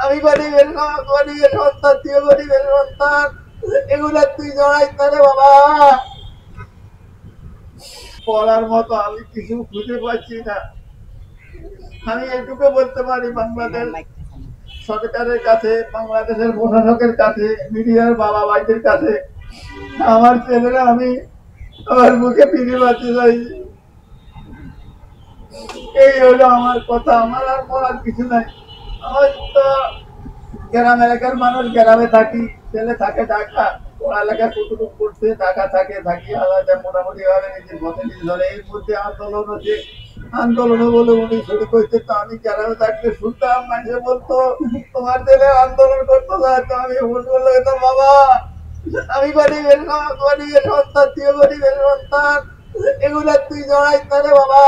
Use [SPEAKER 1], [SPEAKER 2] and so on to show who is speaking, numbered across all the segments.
[SPEAKER 1] আমি গরিবের সন্তান, তুই গরিবের সন্তান, এগুলা তুই জড়াইস না রে বাবা। বলার মতো আমি কিছু খুঁজে পাচ্ছি না। আমি এটুকু বলতে পারি বাংলাদেশ সরকারের কাছে, বাংলাদেশের প্রশাসকের কাছে, মিডিয়ার বাবা ভাইদের কাছে, আমার ছেলেরা আমি আমার মুখে ফিরে পাচ্ছি চাই। এই হলো আমার কথা, আমার আর বলার কিছু নাই। আমার তো গ্রাম এলাকার মানুষ, গ্রামে থাকি, ছেলে থাকে ঢাকা, পড়ালেখা কতটুকু করছে, ঢাকা থাকে, থাকি আলাদা মোটামুটি ভাবে নিজের পথে নিজে ধরে। এর মধ্যে আন্দোলন হচ্ছে, আন্দোলনে বলে উনি শুরু করছে, তো আমি গ্রামে থাকতে শুনতাম মানুষে বলতো তোমার ছেলে আন্দোলন করতে যায়, তো আমি ভুল বললো তো বাবা আমি গরিবের সন্তান, তুই গরিবের সন্তান, এগুলা তুই জড়াইস না রে বাবা।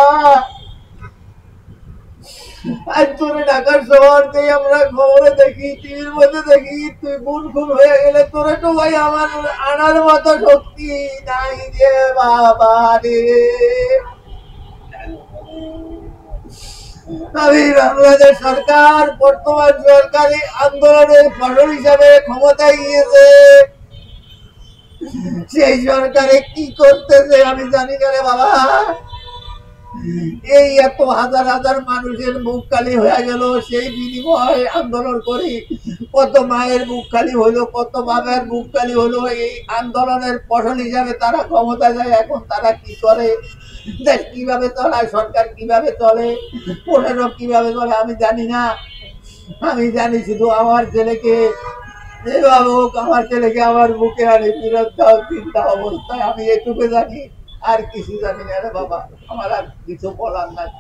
[SPEAKER 1] আজ তোরে ঢাকার শহর থেকে আমরা খবরে দেখি, টিভির মধ্যে দেখি, তুই খুন হয়ে গেলে তোরে তো ভাই আমার আনার মতো শক্তি নাই রে বাবা রে। আমি বাংলাদেশ সরকার, বর্তমান সরকারি আন্দোলনের ফসল হিসাবে ক্ষমতায় গিয়েছে, সেই সরকারে কি করতেছে আমি জানি না রে বাবা। এই এত হাজার হাজার মানুষের মুখ খালি হয়ে গেল, সেই বিনিময়ে আন্দোলন করি কত মায়ের মুখ খালি হলো, কত বাবার মুখ খালি হলো। এই আন্দোলনের ফসল হিসাবে তারা ক্ষমতা যায়। এখন তারা কি করে, দেশ কিভাবে চলায়, সরকার কিভাবে চলে, পনেরো কিভাবে চলে আমি জানি না। আমি জানি শুধু আমার ছেলেকে যেভাবে হোক, আমার ছেলেকে আমার বুকে আনে ফিরত দাও, চিন্তা অবস্থায় আমি এটুকু জানি, আর কিছু জানি না রে বাবা। আমার আর কিছু বলার নাই।